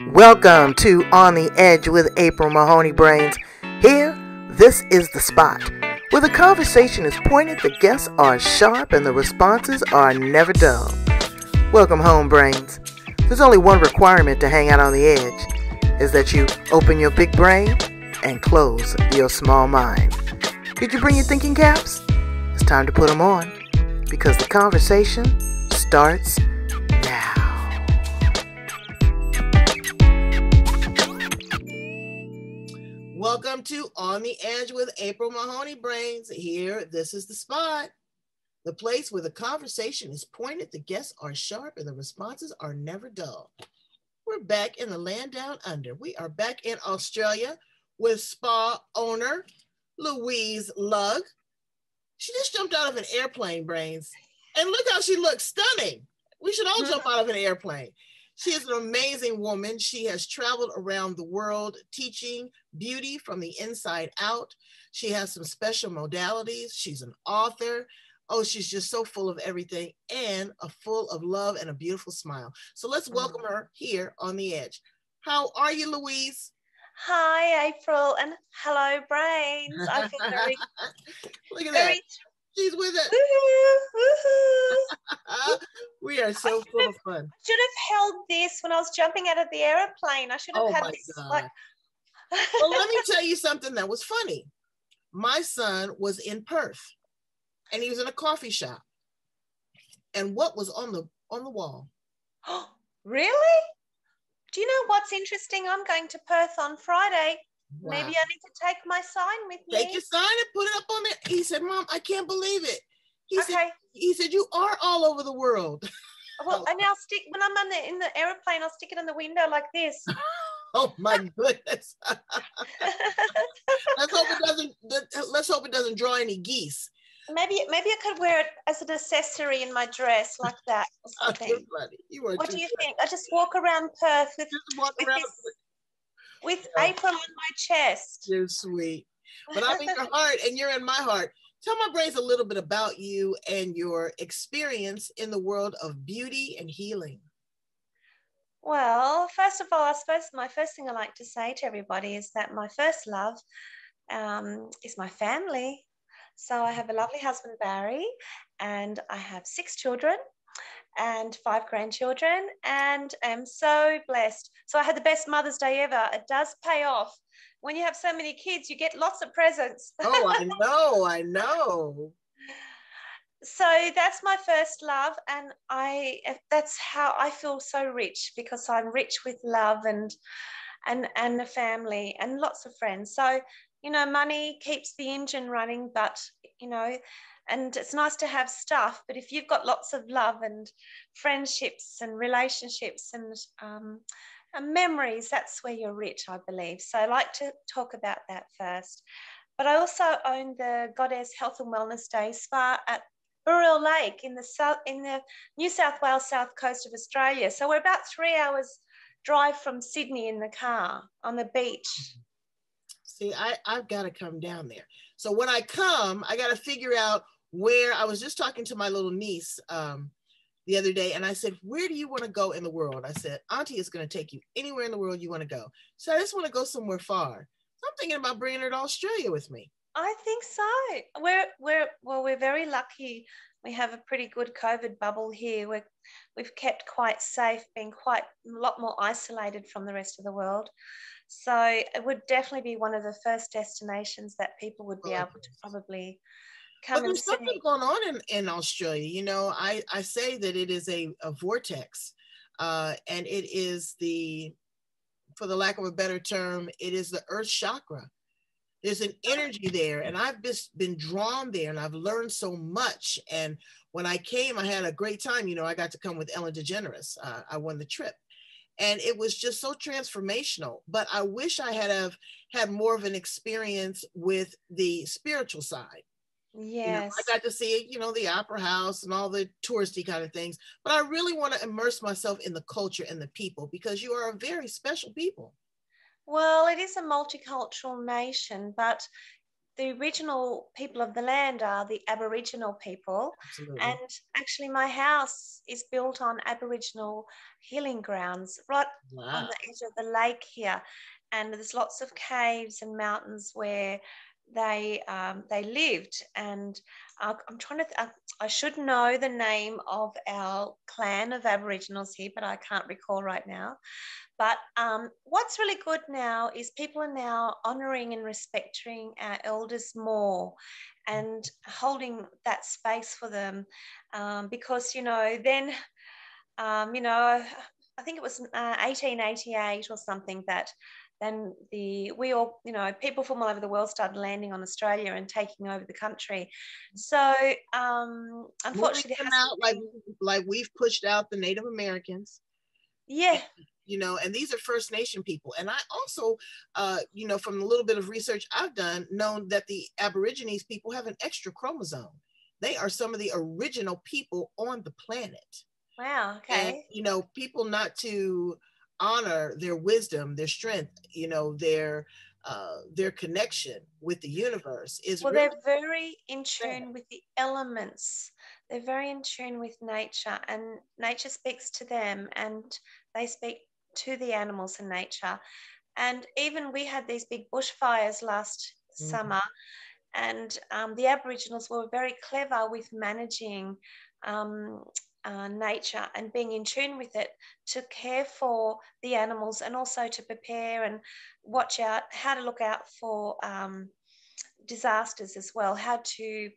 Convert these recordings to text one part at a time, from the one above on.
Welcome to On the Edge with April Mahoney Brains. Here, this is the spot where the conversation is pointed, the guests are sharp, and the responses are never dull. Welcome home, Brains. There's only one requirement to hang out on the edge, is that you open your big brain and close your small mind. Did you bring your thinking caps? It's time to put them on, because the conversation starts now. Welcome to On the Edge with April Mahoney Brains. Here, this is the spot. The place where the conversation is pointed, the guests are sharp, and the responses are never dull. We're back in the land down under. We are back in Australia with spa owner Louise Lugg. She just jumped out of an airplane, Brains. And look how she looks, stunning. We should all jump out of an airplane. She is an amazing woman. She has traveled around the world teaching beauty from the inside out. She has some special modalities. She's an author. Oh, she's just so full of everything and full of love and a beautiful smile. So let's welcome her here on the edge. How are you, Louise? Hi, April, and hello, Brains. I feel very, look at that. She's with it. We are so full of fun. I should have held this when I was jumping out of the airplane. I should have had this. God. Well, let me tell you something that was funny. My son was in Perth, and he was in a coffee shop. And what was on the wall? Really? Do you know what's interesting? I'm going to Perth on Friday. Wow. Maybe I need to take my sign with me. Take your sign and put it up on there. He said, Mom, I can't believe it. He said, you are all over the world. Well, and I'll stick, when I'm in the airplane, I'll stick it on the window like this. Oh my goodness. Let's hope it doesn't draw any geese. Maybe I could wear it as an accessory in my dress like that or something. What do you think? I just walk around Perth with April on my chest. You're sweet. But I'm in your heart and you're in my heart. Tell my brains a little bit about you and your experience in the world of beauty and healing. Well, first of all, I suppose my first thing I like to say to everybody is that my first love is my family. So I have a lovely husband, Barry, and I have 6 children and 5 grandchildren, and I'm so blessed. So I had the best Mother's Day ever. It does pay off. When you have so many kids, you get lots of presents. Oh, I know. So that's my first love, and that's how I feel so rich, because I'm rich with love and a family and lots of friends. So, you know, money keeps the engine running, but, you know, and it's nice to have stuff, but if you've got lots of love and friendships and relationships and memories, that's where you're rich, I believe. So I like to talk about that first. But I also own the Goddess Health and Wellness Day Spa at Burrell Lake in the New South Wales south coast of Australia. So we're about 3 hours drive from Sydney in the car on the beach. See, I've got to come down there. So when I come, I got to figure out where. I was just talking to my little niece the other day, and I said, where do you want to go in the world? I said, Auntie is going to take you anywhere in the world you want to go. So I just want to go somewhere far. So I'm thinking about bringing her to Australia with me. I think so. We're very lucky. We have a pretty good COVID bubble here. We've kept quite safe, been quite a lot more isolated from the rest of the world. So it would definitely be one of the first destinations that people would be able to probably come and see. But there's something going on in Australia. You know, I say that it is a vortex, and it is for the lack of a better term, it is the earth chakra. There's an energy there, and I've just been drawn there, and I've learned so much. And when I came, I had a great time. You know, I got to come with Ellen DeGeneres. I won the trip, and it was just so transformational. But I wish I had more of an experience with the spiritual side. Yes. You know, I got to see, you know, the opera house and all the touristy kind of things. But I really want to immerse myself in the culture and the people, because you are a very special people. Well, it is a multicultural nation, but the original people of the land are the Aboriginal people. Absolutely. And actually my house is built on Aboriginal healing grounds, right on the edge of the lake here. And there's lots of caves and mountains where they lived. And I'm trying to I should know the name of our clan of Aboriginals here, but I can't recall right now. But what's really good now is people are now honouring and respecting our elders more and holding that space for them, because, you know, then, you know, I think it was 1888 or something that then we all, you know, people from all over the world started landing on Australia and taking over the country. So unfortunately, them out like we've pushed out the Native Americans. Yeah. You know, and these are First Nation people. And I also, you know, from a little bit of research I've done, known that the Aborigines people have an extra chromosome. They are some of the original people on the planet. Wow. Okay. And, you know, people not to honor their wisdom, their strength, you know, their connection with the universe is well, really they're very in tune with the elements. They're very in tune with nature, and nature speaks to them, and they speak to the animals in nature. And even we had these big bushfires last summer, and the Aboriginals were very clever with managing nature and being in tune with it to care for the animals, and also to prepare and watch out how to look out for disasters as well, how to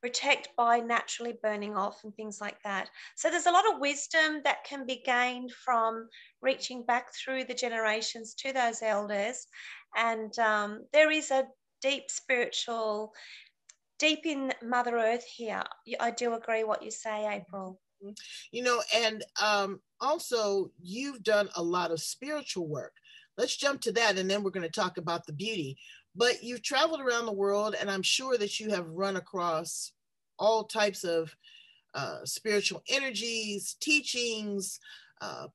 protect by naturally burning off and things like that. So there's a lot of wisdom that can be gained from reaching back through the generations to those elders. And there is a deep spiritual, deep in Mother Earth here. I do agree what you say, April. You know, and also you've done a lot of spiritual work. Let's jump to that, and then we're going to talk about the beauty. But you've traveled around the world, and I'm sure that you have run across all types of spiritual energies, teachings,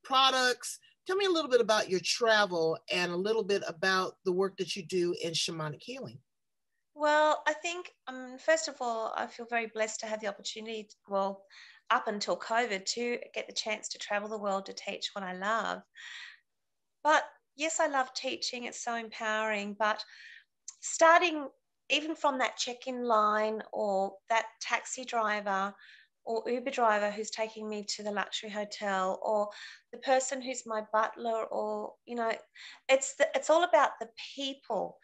products. Tell me a little bit about your travel and a little bit about the work that you do in shamanic healing. Well, I think, first of all, I feel very blessed to have the opportunity, well, up until COVID, to get the chance to travel the world to teach what I love. But yes, I love teaching. It's so empowering. But starting even from that check-in line, or that taxi driver or Uber driver who's taking me to the luxury hotel, or the person who's my butler, or, you know, it's all about the people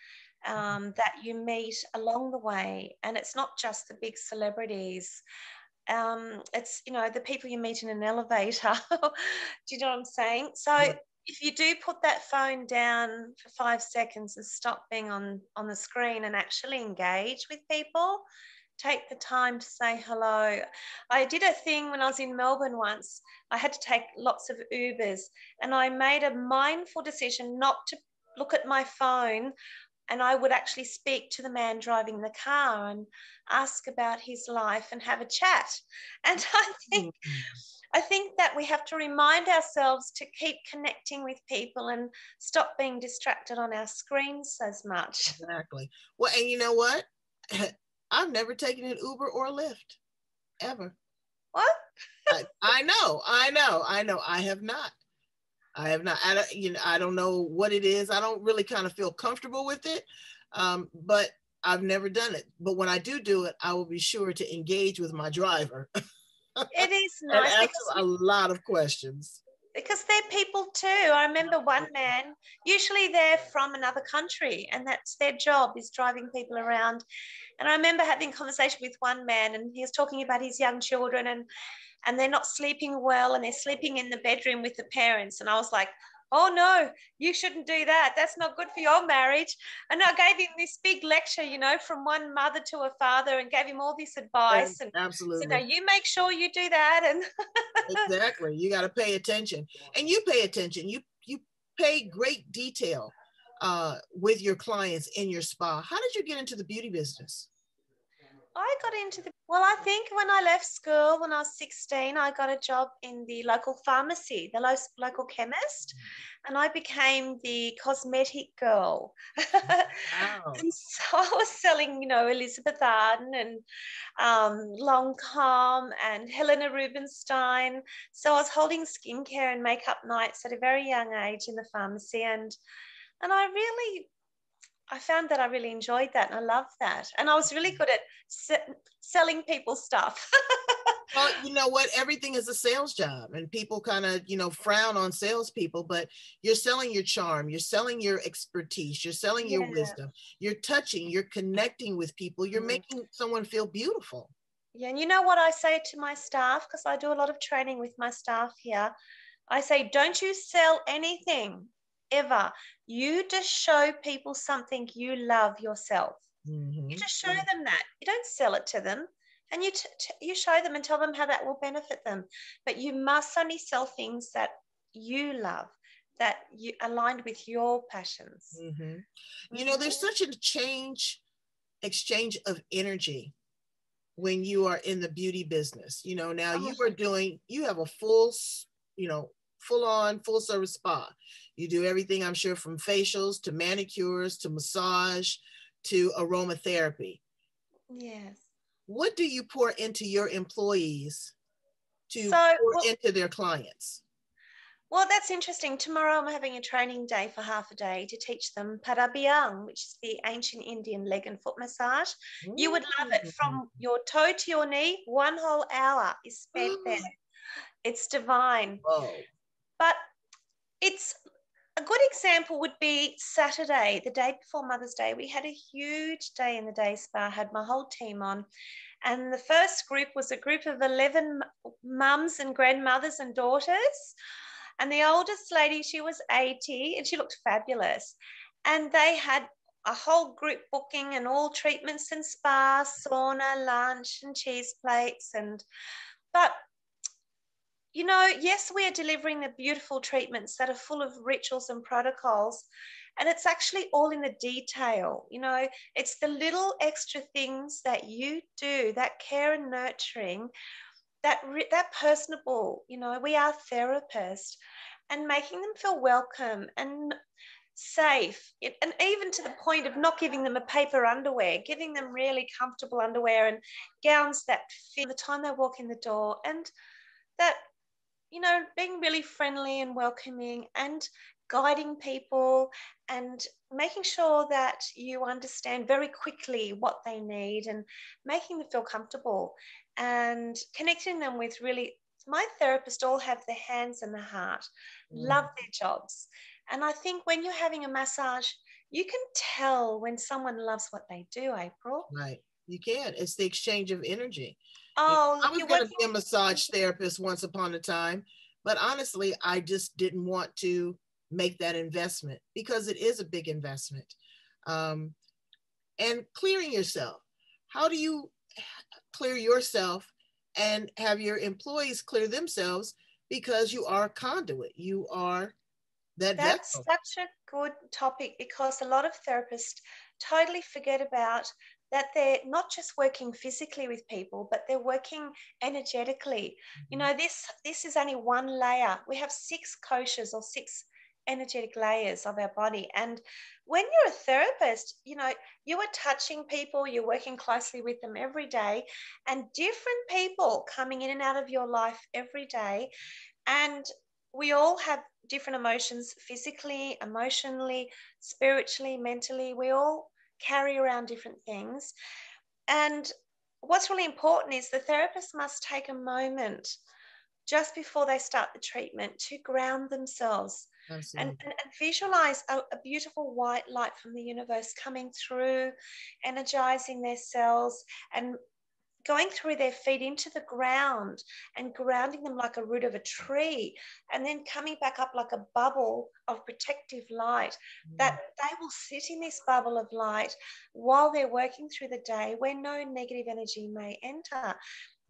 that you meet along the way. And it's not just the big celebrities. It's, you know, the people you meet in an elevator. Do you know what I'm saying? So if you do put that phone down for 5 seconds and stop being on the screen and actually engage with people, take the time to say hello. I did a thing when I was in Melbourne once. I had to take lots of Ubers, and I made a mindful decision not to look at my phone, and I would actually speak to the man driving the car and ask about his life and have a chat. And I think that we have to remind ourselves to keep connecting with people and stop being distracted on our screens as much. Exactly. Well, and you know what? I've never taken an Uber or a Lyft, ever. What? I know. I have not. I don't know what it is. I don't really kind of feel comfortable with it, but I've never done it. But when I do it, I will be sure to engage with my driver. It is nice and ask a lot of questions. Because they're people too. I remember one man, usually they're from another country, and that's their job, is driving people around. And I remember having a conversation with one man, and he was talking about his young children, and they're not sleeping well, and they're sleeping in the bedroom with the parents. And I was like, oh no, you shouldn't do that. That's not good for your marriage. And I gave him this big lecture, you know, from one mother to a father, and gave him all this advice. And absolutely. So, no, you make sure you do that. And exactly. You got to pay attention, and you pay attention. You pay great detail with your clients in your spa. How did you get into the beauty business? I got into well, I think when I left school, when I was 16, I got a job in the local pharmacy, the local chemist, and I became the cosmetic girl. Wow. And so I was selling, Elizabeth Arden and Lancome and Helena Rubinstein. So I was holding skincare and makeup nights at a very young age in the pharmacy, and I found that I really enjoyed that and I loved that. And I was really good at selling people stuff. Well, you know what? Everything is a sales job, and people kind of, frown on salespeople, but you're selling your charm, you're selling your expertise, you're selling your Yeah. wisdom, you're touching, you're connecting with people, you're making someone feel beautiful. Yeah, and you know what I say to my staff, because I do a lot of training with my staff here. I say, don't you sell anything ever. You just show people something you love yourself. Mm-hmm. You just show them that. You don't sell it to them. And you show them and tell them how that will benefit them. But you must only sell things that you love, that you aligned with your passions. Mm-hmm. There's such a exchange of energy when you are in the beauty business. Now you have a full on full service spa. You do everything, I'm sure, from facials to manicures to massage to aromatherapy. Yes. What do you pour into your employees to pour into their clients? Well, that's interesting. Tomorrow I'm having a training day for half a day to teach them Parabiang, which is the ancient Indian leg and foot massage. You would love it. From your toe to your knee, 1 whole hour is spent there. It's divine. Oh. But it's a good example would be Saturday, the day before Mother's Day. We had a huge day in the day spa. I had my whole team on. And the first group was a group of 11 mums and grandmothers and daughters. And the oldest lady, she was 80 and she looked fabulous. And they had a whole group booking and all treatments and spa, sauna, lunch and cheese plates. But yes, we are delivering the beautiful treatments that are full of rituals and protocols, and it's actually all in the detail. It's the little extra things that you do, that care and nurturing, that personable. We are therapists, and making them feel welcome and safe, and even to the point of not giving them a paper underwear, giving them really comfortable underwear and gowns that fit the time they walk in the door, and that being really friendly and welcoming and guiding people and making sure that you understand very quickly what they need and making them feel comfortable and connecting them with really, my therapists all have their hands and the heart, love their jobs. And I think when you're having a massage, you can tell when someone loves what they do, April. Right. You can. It's the exchange of energy. Oh, I was going to be a massage therapist once upon a time, but honestly, I just didn't want to make that investment because it is a big investment. And clearing yourself. How do you clear yourself and have your employees clear themselves? Because you are a conduit. You are that vessel. That's such a good topic, because a lot of therapists totally forget about that they're not just working physically with people, but they're working energetically. This is only one layer. We have 6 koshas, or 6 energetic layers of our body. And when you're a therapist, you are touching people, you're working closely with them every day, and different people coming in and out of your life every day. And we all have different emotions, physically, emotionally, spiritually, mentally. We all carry around different things. And what's really important is the therapist must take a moment just before they start the treatment to ground themselves and visualize a beautiful white light from the universe coming through, energizing their cells and going through their feet into the ground and grounding them like a root of a tree, and then coming back up like a bubble of protective light, that they will sit in this bubble of light while they're working through the day where no negative energy may enter.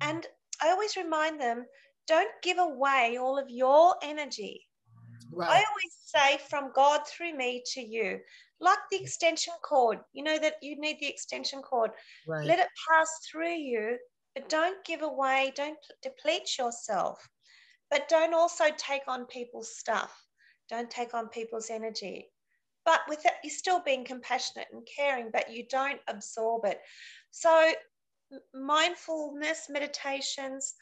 And I always remind them, don't give away all of your energy. I Right. always say from God through me to you, like the extension cord, you know that you need the extension cord. Right. Let it pass through you, but don't give away, don't deplete yourself, but don't also take on people's stuff. Don't take on people's energy. But with that, you're still being compassionate and caring, but you don't absorb it. So mindfulness meditations,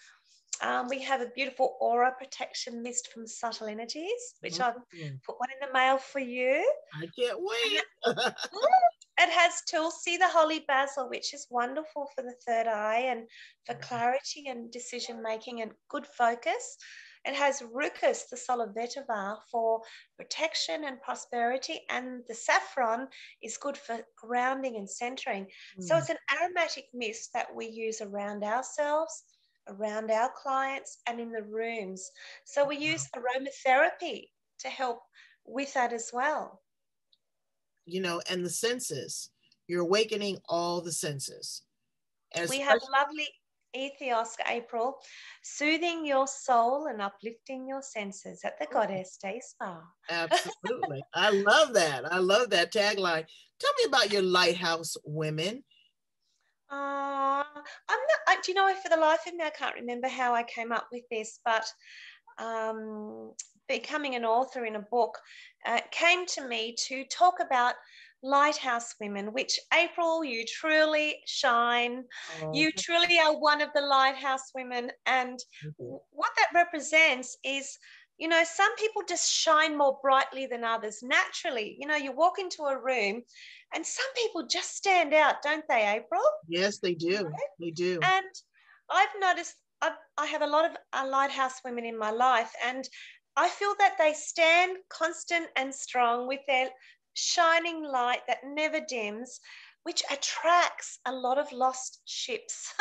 we have a beautiful aura protection mist from Subtle Energies, which I've put one in the mail for you. I can't wait. It has Tulsi, the holy basil, which is wonderful for the third eye and for clarity and decision making and good focus. It has Rucus, the solar vetiver, for protection and prosperity, and the saffron is good for grounding and centering. So it's an aromatic mist that we use around ourselves, around our clients, and in the rooms. So we use aromatherapy to help with that as well. You know, and the senses, you're awakening all the senses. We have lovely ethos, April, soothing your soul and uplifting your senses at the Goddess Day Spa. Absolutely. I love that. I love that tagline. Tell me about your lighthouse women. I'm not, do you know, for the life of me, I can't remember how I came up with this, but becoming an author in a book came to me to talk about lighthouse women, which, April, you truly shine. You truly are one of the lighthouse women. And what that represents is, you know, some people just shine more brightly than others naturally. You know, you walk into a room and some people just stand out, don't they, April? Yes, they do. Right? They do. And I've noticed I have a lot of lighthouse women in my life, and I feel that they stand constant and strong with their shining light that never dims, which attracts a lot of lost ships,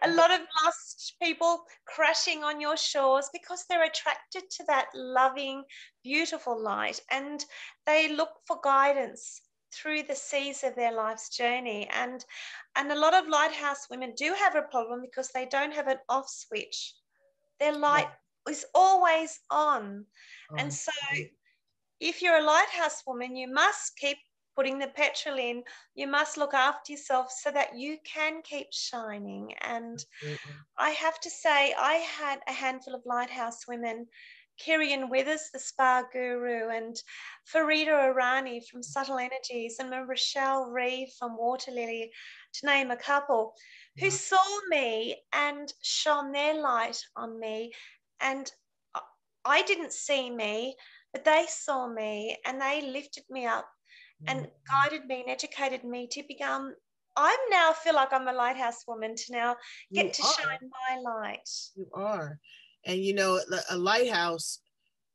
a lot of lost people crashing on your shores because they're attracted to that loving, beautiful light, and they look for guidance through the seas of their life's journey. And a lot of lighthouse women do have a problem because they don't have an off switch. Their light is always on. And so if you're a lighthouse woman, you must keep putting the petrol in. You must look after yourself so that you can keep shining. And I have to say, I had a handful of lighthouse women, Kirian Withers, the spa guru, and Farida Irani from Subtle Energies, and Rochelle Reeve from Water Lily, to name a couple, who saw me and shone their light on me. And I didn't see me, but they saw me and they lifted me up and guided me and educated me to become, I now feel like I'm a lighthouse woman to now get to shine my light. You are. And you know, a lighthouse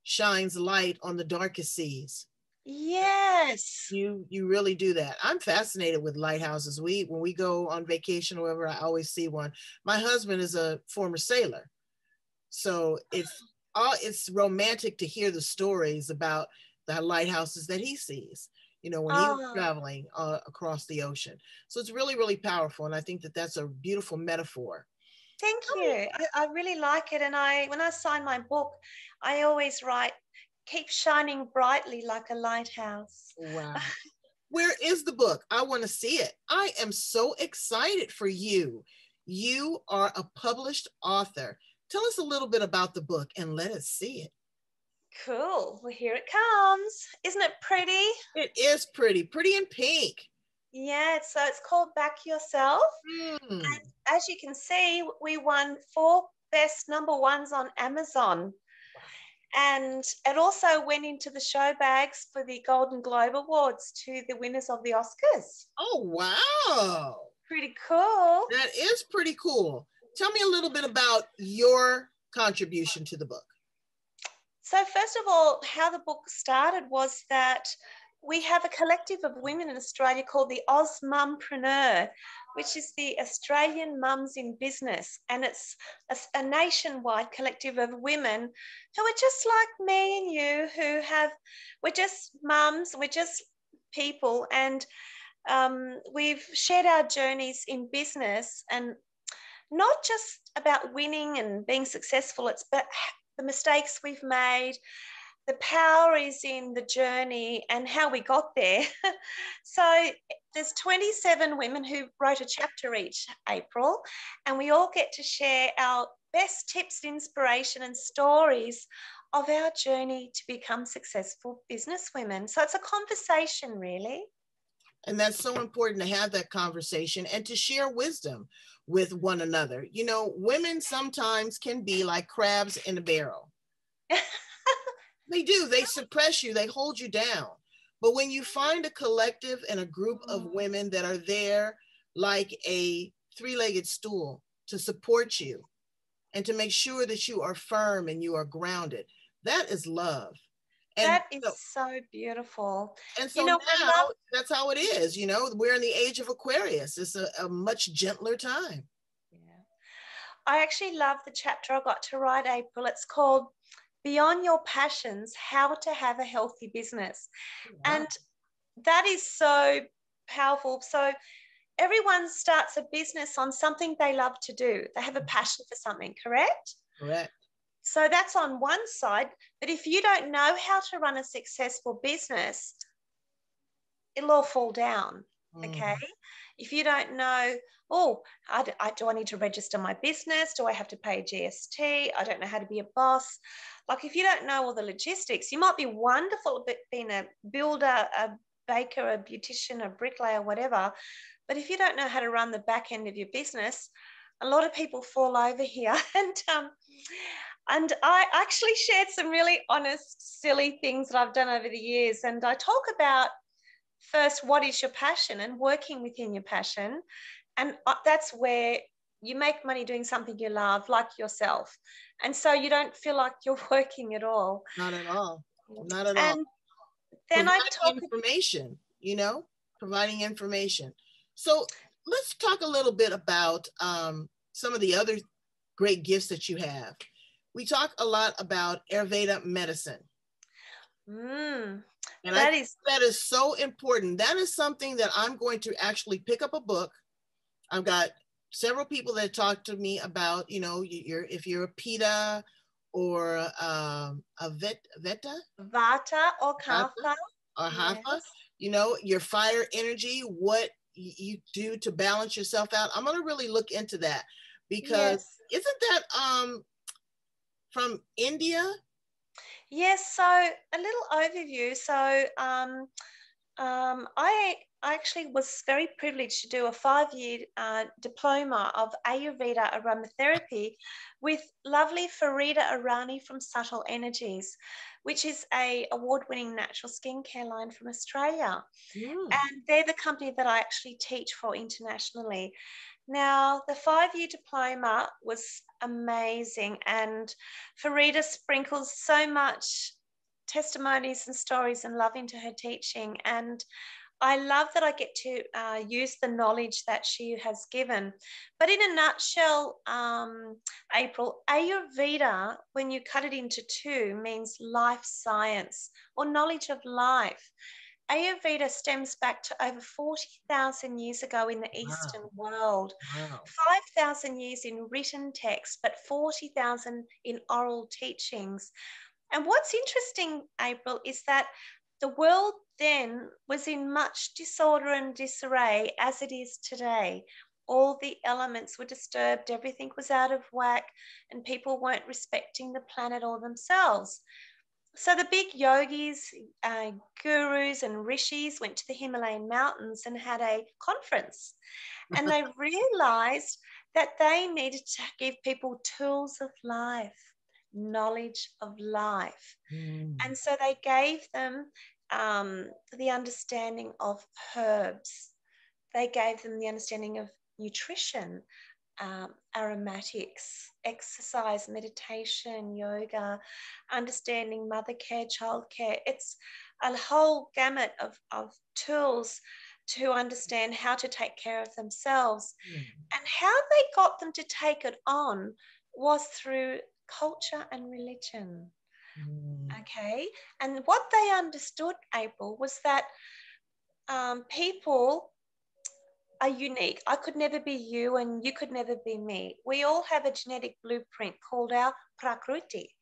shines light on the darkest seas. Yes. You really do that. I'm fascinated with lighthouses. When we go on vacation or wherever, I always see one. My husband is a former sailor. So it's romantic to hear the stories about the lighthouses that he sees, you know, when he was traveling across the ocean. So it's really, really powerful. And I think that that's a beautiful metaphor. Thank you. I really like it. And when I sign my book, I always write, keep shining brightly like a lighthouse. Wow. Where is the book? I want to see it. I am so excited for you. You are a published author. Tell us a little bit about the book and let us see it. Cool. Well, here it comes. Isn't it pretty? It is pretty. Pretty in pink. Yeah, so it's called Back Yourself. And as you can see, we won 4 best #1s on Amazon. And it also went into the show bags for the Golden Globe Awards to the winners of the Oscars. Oh, wow. Pretty cool. That is pretty cool. Tell me a little bit about your contribution to the book. So first of all, how the book started was that we have a collective of women in Australia called the Oz Mumpreneur, which is the Australian Mums in Business. And it's a nationwide collective of women who are just like me and you, we're just mums, we're just people. And we've shared our journeys in business, and not just about winning and being successful, it's about the mistakes we've made, the power is in the journey and how we got there. So there's 27 women who wrote a chapter each April, and we all get to share our best tips, inspiration and stories of our journey to become successful businesswomen. So it's a conversation, really. And that's so important to have that conversation and to share wisdom with one another. You know, women sometimes can be like crabs in a barrel. They do. They suppress you. They hold you down. But when you find a collective and a group of women that are there like a three-legged stool to support you and to make sure that you are firm and you are grounded, that is love. And that is so beautiful. And so now that's how it is. You know, we're in the age of Aquarius. It's a much gentler time. Yeah. I actually love the chapter I got to write, April. It's called Beyond Your Passions, How to Have a Healthy Business. Wow. And that is so powerful. So everyone starts a business on something they love to do. They have a passion for something, correct? Correct. So that's on one side. But if you don't know how to run a successful business, it'll all fall down, okay? If you don't know, do I need to register my business? Do I have to pay GST? I don't know how to be a boss. Like, if you don't know all the logistics, you might be wonderful at being a builder, a baker, a beautician, a bricklayer, whatever. But if you don't know how to run the back end of your business, a lot of people fall over here. And I actually shared some really honest, silly things that I've done over the years. And I talk about, first, what is your passion and working within your passion. And that's where you make money doing something you love, like yourself. And so you don't feel like you're working at all. Not at all. Not at all. And then I talk information, you know, providing information. So let's talk a little bit about some of the other great gifts that you have. We talk a lot about Ayurveda medicine. And that is so important. That is something that I'm going to actually pick up a book. I've got several people that talk to me about, you know, if you're a Pitta or a Vata or Kapha. Hatha, you know, your fire energy, what you do to balance yourself out. I'm going to really look into that because isn't that from India? Yes, so a little overview. So I actually was very privileged to do a 5-year diploma of Ayurveda aromatherapy with lovely Farida Arani from Subtle Energies, which is an award-winning natural skincare line from Australia. And they're the company that I actually teach for internationally. Now, the 5-year diploma was amazing, and Farida sprinkles so much testimonies and stories and love into her teaching. And I love that I get to use the knowledge that she has given. But in a nutshell, April, Ayurveda, when you cut it into two, means life science or knowledge of life. Ayurveda stems back to over 40,000 years ago in the Eastern world. 5,000 years in written text, but 40,000 in oral teachings. And what's interesting, April, is that the world then was in much disorder and disarray as it is today. All the elements were disturbed, everything was out of whack, and people weren't respecting the planet or themselves. So the big yogis, gurus and rishis went to the Himalayan mountains and had a conference. And they realized that they needed to give people tools of life, knowledge of life. And so they gave them the understanding of herbs. They gave them the understanding of nutrition, aromatics, exercise, meditation, yoga, understanding mother care, child care. It's a whole gamut of tools to understand how to take care of themselves. And how they got them to take it on was through culture and religion. Okay. And what they understood, April, was that people are unique. I could never be you and you could never be me. We all have a genetic blueprint called our Prakriti.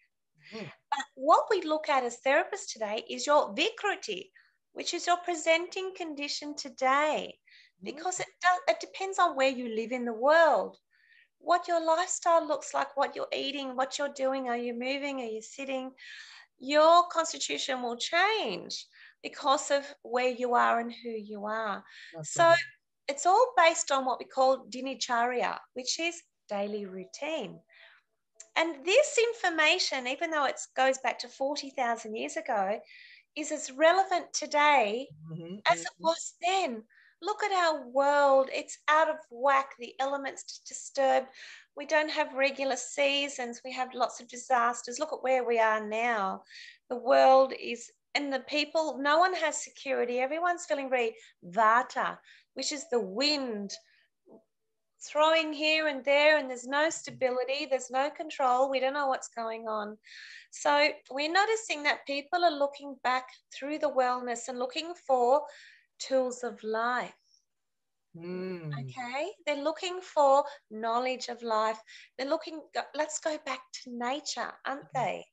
Mm. But what we look at as therapists today is your Vikruti, which is your presenting condition today, because it depends on where you live in the world, what your lifestyle looks like, what you're eating, what you're doing. Are you moving? Are you sitting? Your constitution will change because of where you are and who you are. So it's all based on what we call dinicharya, which is daily routine. And this information, even though it goes back to 40,000 years ago, is as relevant today as it was then. Look at our world. It's out of whack. The elements disturbed. We don't have regular seasons. We have lots of disasters. Look at where we are now. The world is, and the people, no one has security. Everyone's feeling very vata, which is the wind throwing here and there, and there's no stability, there's no control, we don't know what's going on. So we're noticing that people are looking back through the wellness and looking for tools of life. Okay, they're looking for knowledge of life. They're looking, let's go back to nature, aren't they?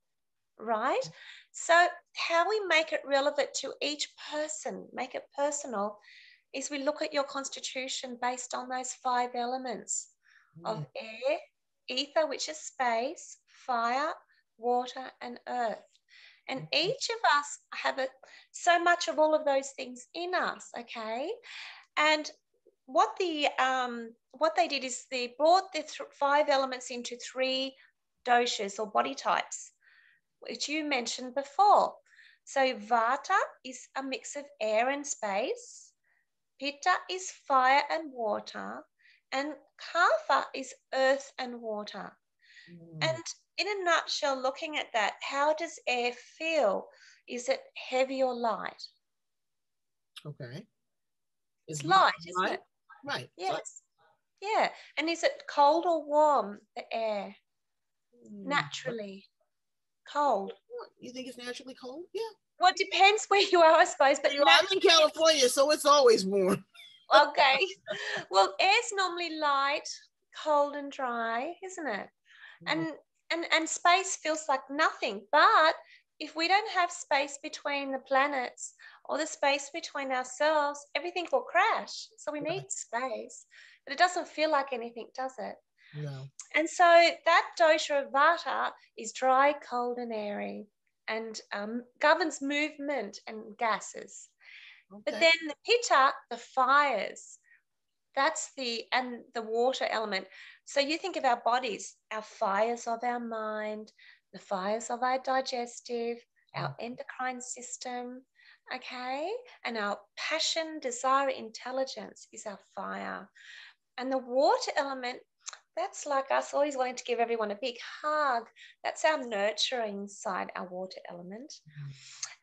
Right? So how we make it relevant to each person, make it personal, is we look at your constitution based on those 5 elements of air, ether, which is space, fire, water, and earth. And each of us have so much of all of those things in us, okay? And what they did is they brought the 5 elements into 3 doshas or body types, which you mentioned before. So vata is a mix of air and space. Pitta is fire and water, and Kapha is earth and water. And in a nutshell, looking at that, how does air feel? Is it heavy or light? Okay. It's light, isn't it? Right. Yes. Yeah. And is it cold or warm, the air? Naturally cold. You think it's naturally cold? Yeah. Well, it depends where you are, I suppose. But I'm in California, so it's always warm. Okay. Well, air's normally light, cold and dry, isn't it? And space feels like nothing. But if we don't have space between the planets or the space between ourselves, everything will crash. So we need space. But it doesn't feel like anything, does it? No. And so that dosha of vata is dry, cold, and airy, and governs movement and gases. Okay. But then the pitta, the fires, that's the water element. So you think of our bodies, our fires of our mind, the fires of our digestive, our endocrine system, okay? And our passion, desire, intelligence is our fire. And the water element, that's like us always wanting to give everyone a big hug. That's our nurturing side, our water element.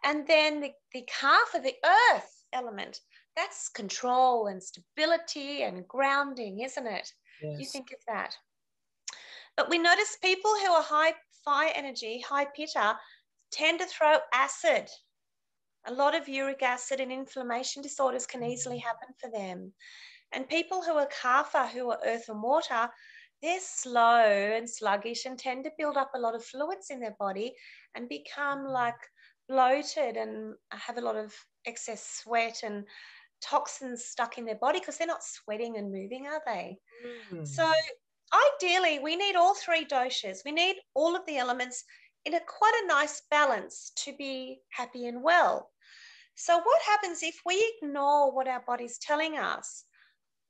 And then the Kapha, the earth element, that's control and stability and grounding, isn't it? Yes. You think of that. But we notice people who are high fire energy, high pitta, tend to throw acid. A lot of uric acid and inflammation disorders can easily happen for them. And people who are Kapha, who are earth and water, they're slow and sluggish and tend to build up a lot of fluids in their body and become like bloated and have a lot of excess sweat and toxins stuck in their body because they're not sweating and moving, are they? So ideally, we need all 3 doshas. We need all of the elements in quite a nice balance to be happy and well. So what happens if we ignore what our body's telling us?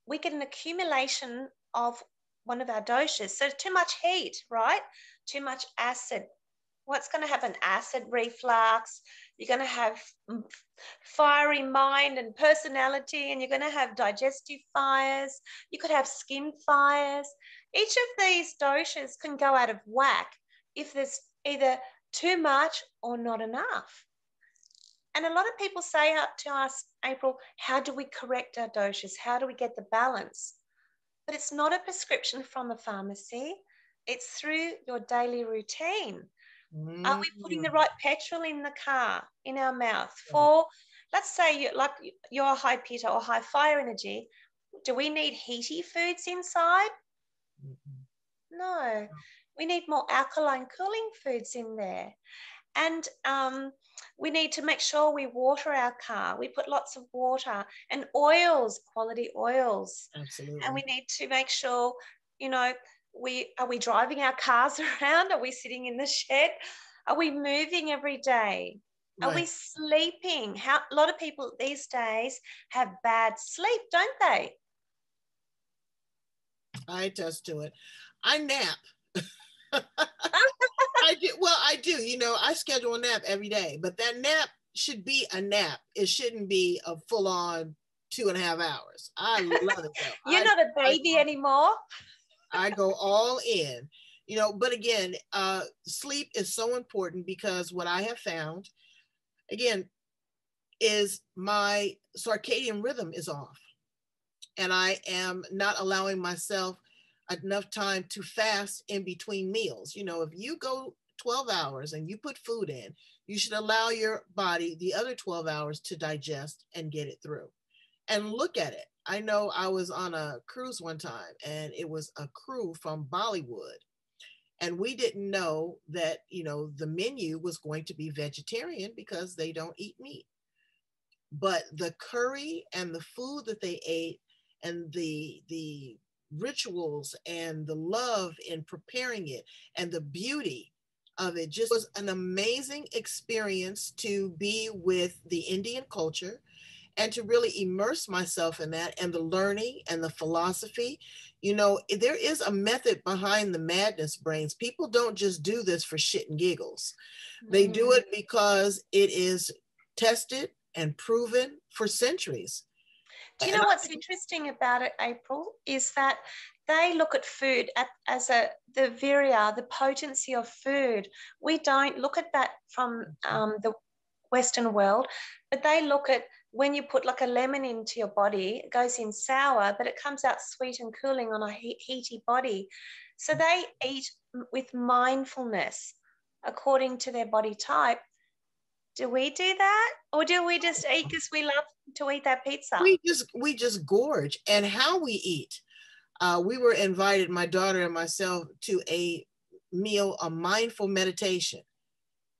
We get an accumulation of one of our doshas. So too much heat, right? Too much acid. What's going to happen? Acid reflux. You're going to have fiery mind and personality, and you're going to have digestive fires. You could have skin fires. Each of these doshas can go out of whack if there's either too much or not enough. And a lot of people say to us, April, how do we correct our doshas? How do we get the balance? But it's not a prescription from a pharmacy. It's through your daily routine. Are we putting the right petrol in the car, in our mouth? For, let's say, you're high pitta or high fire energy. Do we need heaty foods inside? No. We need more alkaline cooling foods in there. And we need to make sure we water our car. We put lots of water and oils, quality oils. Absolutely. And we need to make sure, you know, are we driving our cars around? Are we sitting in the shed? Are we moving every day? Are we sleeping? A lot of people these days have bad sleep, don't they? I attest to it. I nap. I do. You know, I schedule a nap every day, but that nap should be a nap. It shouldn't be a full-on 2.5 hours. I love it though. You're not a baby anymore. I go all in, you know, but again, sleep is so important because what I have found, again, is my circadian rhythm is off and I am not allowing myself enough time to fast in between meals. You know, if you go 12 hours and you put food in, you should allow your body the other 12 hours to digest and get it through. And look at it. I know I was on a cruise one time and it was a crew from Bollywood. And we didn't know that, you know, the menu was going to be vegetarian because they don't eat meat. But the curry and the food that they ate and the rituals and the love in preparing it and the beauty of it just was an amazing experience to be with the Indian culture and to really immerse myself in that and the learning and the philosophy. You know, there is a method behind the madness, brains. People don't just do this for shit and giggles. They do it because it is tested and proven for centuries. Do you know what's interesting about it, April, is that they look at food as the virya, the potency of food. We don't look at that from the Western world, but they look at when you put like a lemon into your body, it goes in sour, but it comes out sweet and cooling on a heaty body. So they eat with mindfulness according to their body type. Do we do that? Or do we just eat because we love to eat that pizza? We just gorge. And how we eat. We were invited, my daughter and myself, to a meal, a mindful meditation.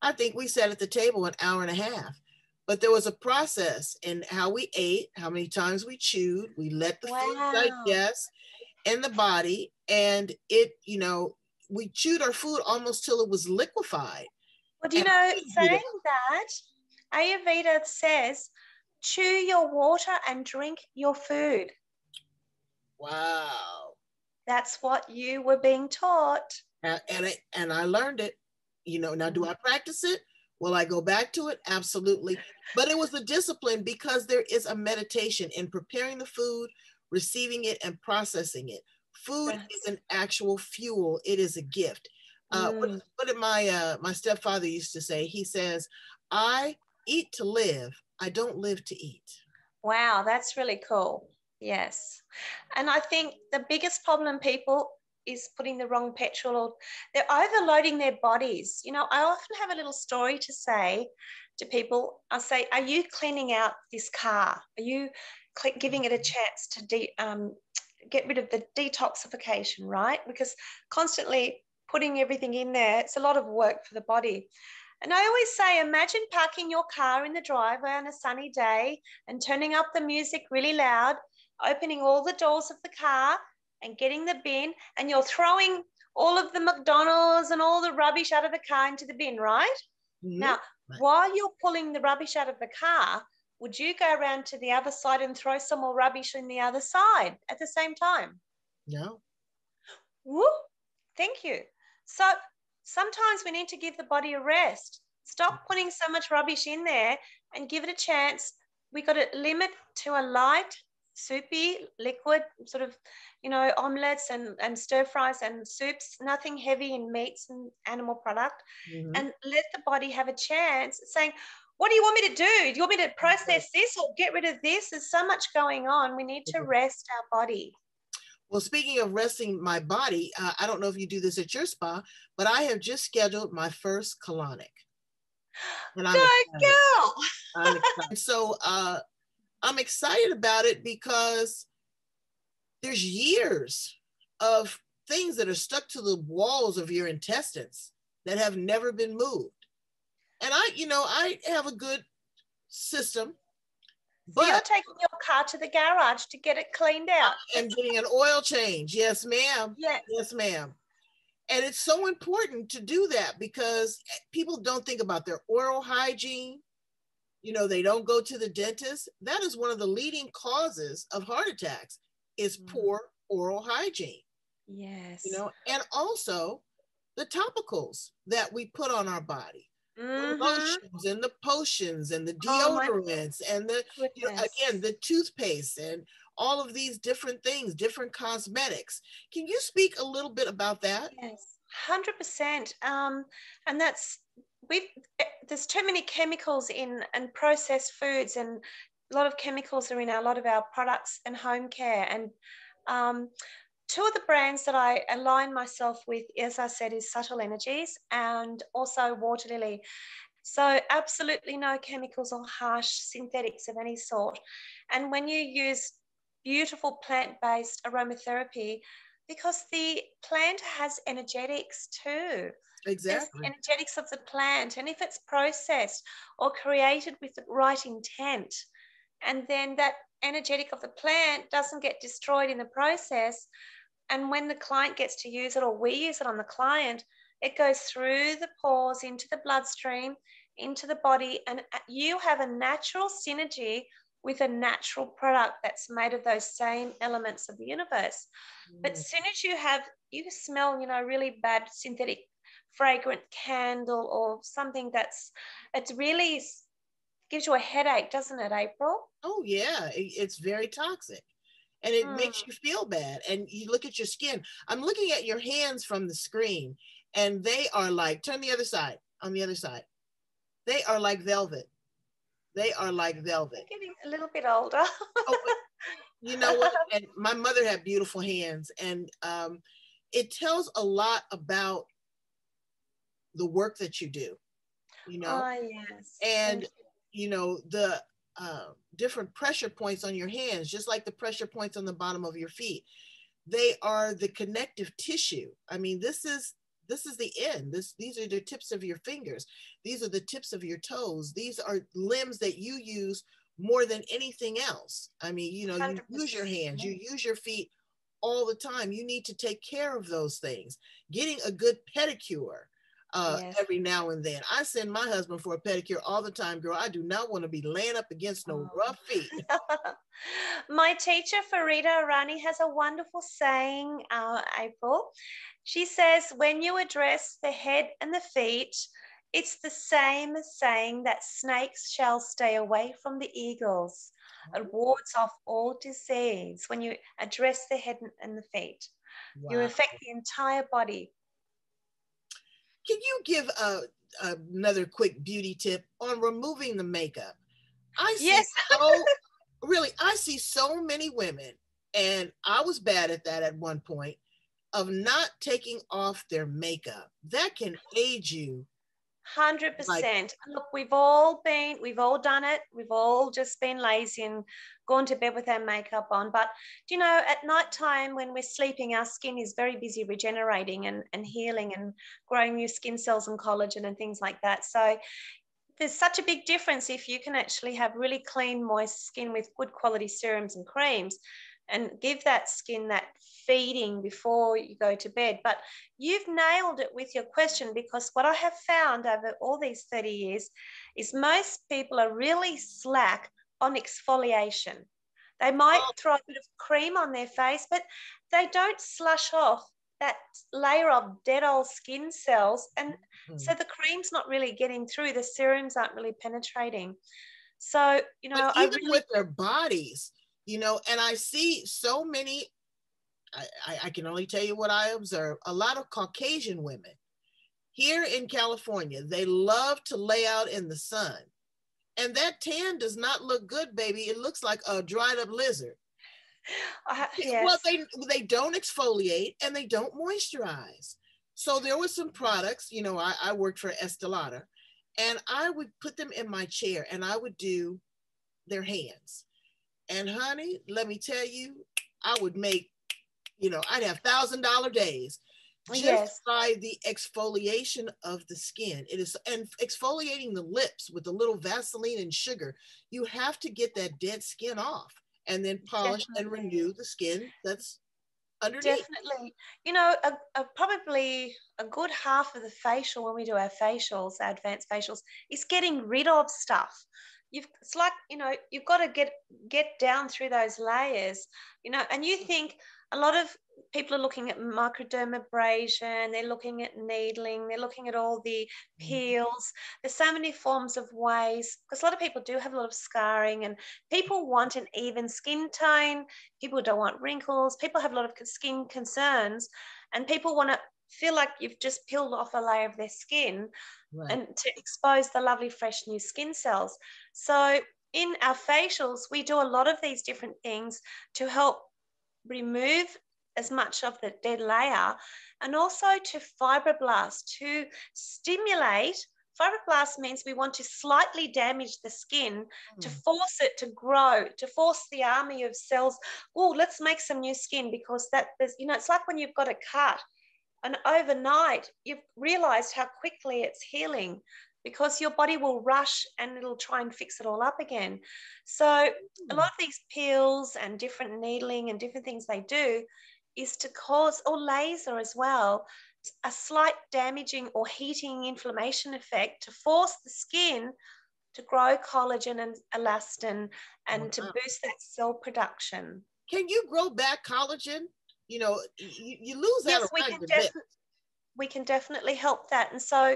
I think we sat at the table an hour and a half. But there was a process in how we ate, how many times we chewed, we let the food digest in the body, and it, you know, we chewed our food almost till it was liquefied. Well, do you know, saying that, Ayurveda says, chew your water and drink your food. Wow. That's what you were being taught. And I learned it. You know, now do I practice it? Will I go back to it? Absolutely. But it was a discipline because there is a meditation in preparing the food, receiving it, and processing it. Food is an actual fuel. It is a gift. What did my stepfather used to say? He says, I eat to live. I don't live to eat. Wow, that's really cool. Yes. And I think the biggest problem, people, is putting the wrong petrol, or they're overloading their bodies. You know, I often have a little story to say to people. I say, are you cleaning out this car? Are you giving it a chance to get rid of the detoxification, right? Because constantly putting everything in there, it's a lot of work for the body. And I always say, imagine parking your car in the driveway on a sunny day and turning up the music really loud, opening all the doors of the car and getting the bin, and you're throwing all of the McDonald's and all the rubbish out of the car into the bin, right? Mm-hmm. Now, while you're pulling the rubbish out of the car, would you go around to the other side and throw some more rubbish in the other side at the same time? No. Woo! Thank you. So sometimes we need to give the body a rest. Stop putting so much rubbish in there and give it a chance. We got to limit to a light, soupy, liquid sort of, you know, omelets and stir fries and soups, nothing heavy in meats and animal product, and let the body have a chance saying, what do you want me to do? Do you want me to process this or get rid of this? There's so much going on. We need to rest our body. Well, speaking of resting my body, I don't know if you do this at your spa, but I have just scheduled my first colonic. And I'm girl. I'm excited. So I'm excited about it because there's years of things that are stuck to the walls of your intestines that have never been moved. And I have a good system. So you're taking your car to the garage to get it cleaned out. And getting an oil change. Yes, ma'am. Yes. Yes, ma'am. And it's so important to do that because people don't think about their oral hygiene. They don't go to the dentist. That is one of the leading causes of heart attacks is poor oral hygiene. Yes. And also the topicals that we put on our body. The lotions and the potions and the deodorants and the again the toothpaste and all of these different things, different cosmetics. Can you speak a little bit about that? Yes, 100%. And there's too many chemicals in and processed foods, and a lot of chemicals are in a lot of our products and home care. And two of the brands that I align myself with, as I said, is Subtle Energies and also Water Lily. So absolutely no chemicals or harsh synthetics of any sort. And when you use beautiful plant-based aromatherapy, because the plant has energetics too. Exactly. There's energetics of the plant. And if it's processed or created with the right intent, and then that energetic of the plant doesn't get destroyed in the process, and when the client gets to use it or we use it on the client, it goes through the pores into the bloodstream, into the body, and you have a natural synergy with a natural product that's made of those same elements of the universe. But as soon as you smell, really bad synthetic fragrant candle or something it really gives you a headache, doesn't it, April? Oh yeah, it's very toxic. And it makes you feel bad. And you look at your skin. I'm looking at your hands from the screen, and they are like, turn the other side, on the other side. They are like velvet. They are like velvet. I'm getting a little bit older. You know what? And my mother had beautiful hands. And it tells a lot about the work that you do, Oh, yes. And, the different pressure points on your hands, just like the pressure points on the bottom of your feet. They are the connective tissue. I mean, this is the end. These are the tips of your fingers. These are the tips of your toes. These are limbs that you use more than anything else. I mean, you use your hands, you use your feet all the time. You need to take care of those things. Getting a good pedicure every now and then. I send my husband for a pedicure all the time, girl. I do not want to be laying up against no rough feet. My teacher, Farida Arani, has a wonderful saying, April. She says, when you address the head and the feet, it's the same as saying that snakes shall stay away from the eagles. It wards off all disease. When you address the head and the feet, you affect the entire body. Can you give another quick beauty tip on removing the makeup? I see so many women, and I was bad at that at one point, of not taking off their makeup. That can age you. 100%. Look, we've all done it. We've all just been lazy and gone to bed with our makeup on. But, at nighttime when we're sleeping, our skin is very busy regenerating and healing and growing new skin cells and collagen and things like that. So there's such a big difference if you can actually have really clean, moist skin with good quality serums and creams and give that skin that feeding before you go to bed. But you've nailed it with your question, because what I have found over all these 30 years is most people are really slack on exfoliation. They might throw a bit of cream on their face, but they don't slush off that layer of dead old skin cells. And so the cream's not really getting through, the serums aren't really penetrating. So, but even with their bodies, and I see so many, I can only tell you what I observe, a lot of Caucasian women here in California, they love to lay out in the sun. And that tan does not look good, baby. It looks like a dried up lizard. Yes. Well, they don't exfoliate and they don't moisturize. So there were some products, I worked for Estee Lauder, and I would put them in my chair and I would do their hands. And honey, let me tell you, I would make You know, I'd have $1,000 days just Yes. by the exfoliation of the skin. It is, and exfoliating the lips with a little Vaseline and sugar. You have to get that dead skin off and then polish and renew the skin that's underneath. Definitely. You know, probably a good half of the facial, when we do our facials, our advanced facials, is getting rid of stuff. It's like, you know, you've got to get down through those layers, you know, and you think a lot of people are looking at microdermabrasion, they're looking at needling, they're looking at all the peels. There's so many forms of ways, because a lot of people do have a lot of scarring, and people want an even skin tone. People don't want wrinkles. People have a lot of skin concerns, and people want to feel like you've just peeled off a layer of their skin, right, and to expose the lovely, fresh new skin cells. So in our facials, we do a lot of these different things to help remove as much of the dead layer, and also to fibroblast, to stimulate. Fibroblast means we want to slightly damage the skin to force it to grow, to force the army of cells. Oh, let's make some new skin, because there's, you know, it's like when you've got a cut and overnight you've realized how quickly it's healing, because your body will rush and it'll try and fix it all up again. So a lot of these peels and different needling and different things they do is to cause, or laser as well, a slight damaging or heating inflammation effect to force the skin to grow collagen and elastin, and to boost that cell production. Can you grow back collagen? You know, you lose that. Yes, we can definitely help that. And so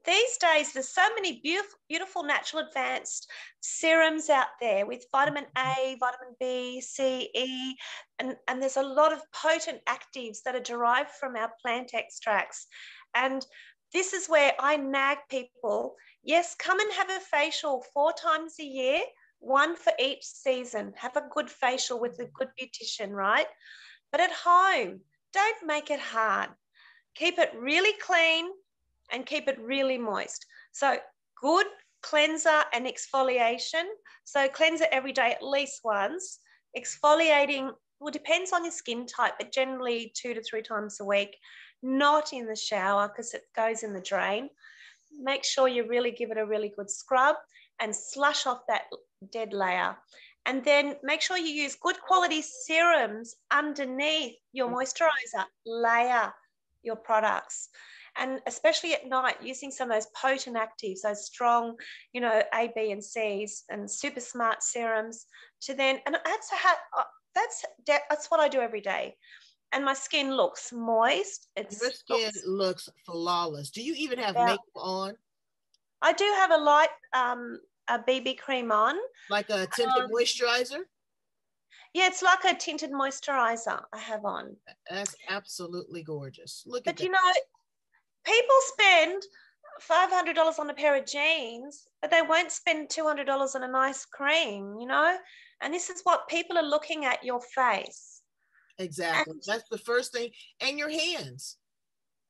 these days, there's so many beautiful natural advanced serums out there with vitamin A, vitamin B, C, E, and there's a lot of potent actives that are derived from our plant extracts. And this is where I nag people. Yes, come and have a facial 4 times a year, 1 for each season. Have a good facial with a good beautician, right? But at home, don't make it hard. Keep it really clean and keep it really moist. So good cleanser and exfoliation. So cleanser every day at least once. Exfoliating, well, depends on your skin type, but generally 2 to 3 times a week. Not in the shower, because it goes in the drain. Make sure you really give it a really good scrub and slush off that dead layer. And then make sure you use good quality serums underneath your moisturizer. Layer your products. And especially at night, using some of those potent actives, those strong, you know, A, B, and C's, and super smart serums to then, and that's what I do every day. And my skin looks moist. Your skin looks flawless. Do you even have makeup on? I do have a light a BB cream on. Like a tinted moisturizer? Yeah, it's like a tinted moisturizer I have on. That's absolutely gorgeous. Look at that. But you know, people spend $500 on a pair of jeans, but they won't spend $200 on a nice cream, you know? And this is what people are looking at, your face. Exactly. And that's the first thing. And your hands.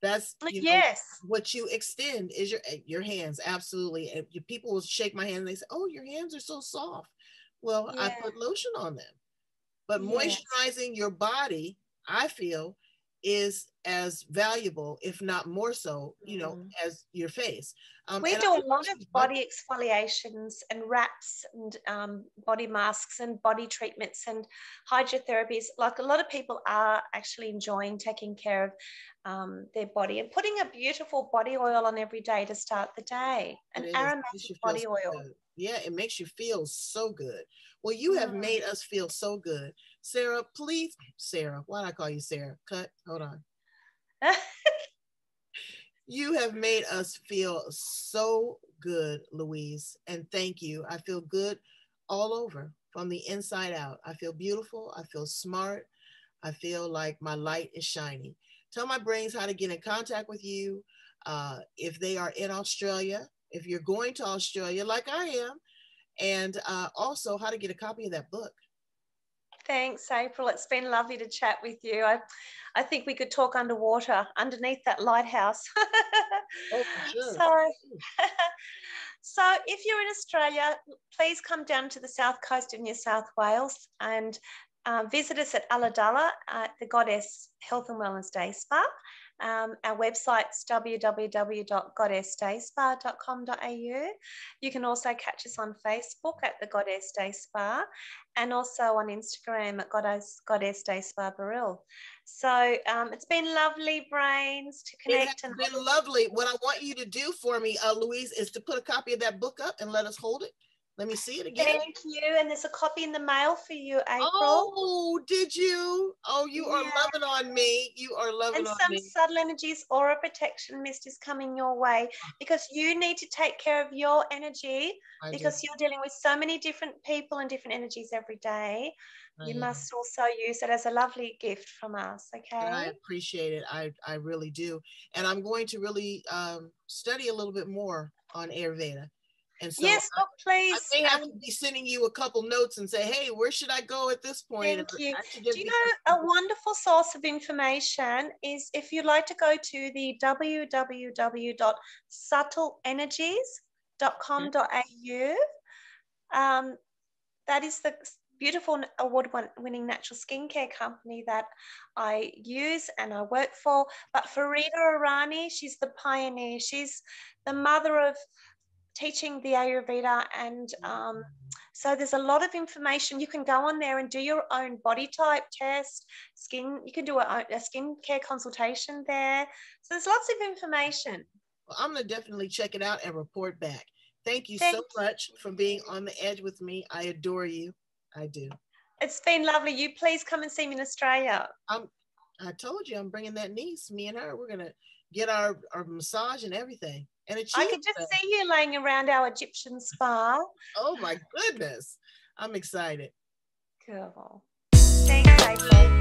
That's, you know, yes, what you extend is your hands. Absolutely. And people will shake my hand and they say, oh, your hands are so soft. Well, yeah, I put lotion on them. But moisturizing your body, I feel, is as valuable, if not more so, you know, as your face. We do a lot of body exfoliations and wraps and body masks and body treatments and hydrotherapies. Like, a lot of people are actually enjoying taking care of their body and putting a beautiful body oil on every day to start the day. An aromatic body oil. Yeah, it makes you feel so good. Well, you have made us feel so good. Sarah, please, Sarah, why did I call you Sarah? Cut, hold on. You have made us feel so good, Louise, and thank you. I feel good all over, from the inside out. I feel beautiful. I feel smart. I feel like my light is shining. Tell my brains how to get in contact with you if they are in Australia, if you're going to Australia like I am, and also how to get a copy of that book. Thanks, April. It's been lovely to chat with you. I think we could talk underwater, underneath that lighthouse. Oh, for sure. So if you're in Australia, please come down to the south coast of New South Wales and visit us at Ulladulla at the Goddess Health and Wellness Day Spa. Our website's www.goddessdayspa.com.au. You can also catch us on Facebook at the Goddess Day Spa, and also on Instagram at Goddess Day Spa Baril. So it's been lovely, Brains, to connect. It has been lovely. What I want you to do for me, Louise, is to put a copy of that book up and let us hold it. Let me see it again. Thank you. And there's a copy in the mail for you, April. Oh, did you? Oh, you are loving on me. You are loving on me. And some subtle energies, aura protection mist is coming your way, because you need to take care of your energy, because you're dealing with so many different people and different energies every day. You must also use it as a lovely gift from us, okay? I appreciate it. I really do. And I'm going to really study a little bit more on Ayurveda. And so yes, please. I may have to be sending you a couple notes and say, hey, where should I go at this point? Thank you. Do you know a wonderful source of information is if you'd like to go to the www.subtleenergies.com.au. That is the beautiful award-winning natural skincare company that I use and I work for. But Farida Irani, she's the pioneer. She's the mother of teaching the Ayurveda, and so there's a lot of information. You can go on there and do your own body type test, you can do a skincare consultation there. So there's lots of information. Well, I'm going to definitely check it out and report back. Thank you so much for being on the edge with me. I adore you. I do. It's been lovely. You please come and see me in Australia. I told you I'm bringing that niece, me and her. We're going to get our massage and everything. And I could just see you laying around our Egyptian spa. Oh my goodness. I'm excited. Cool. Thanks, April.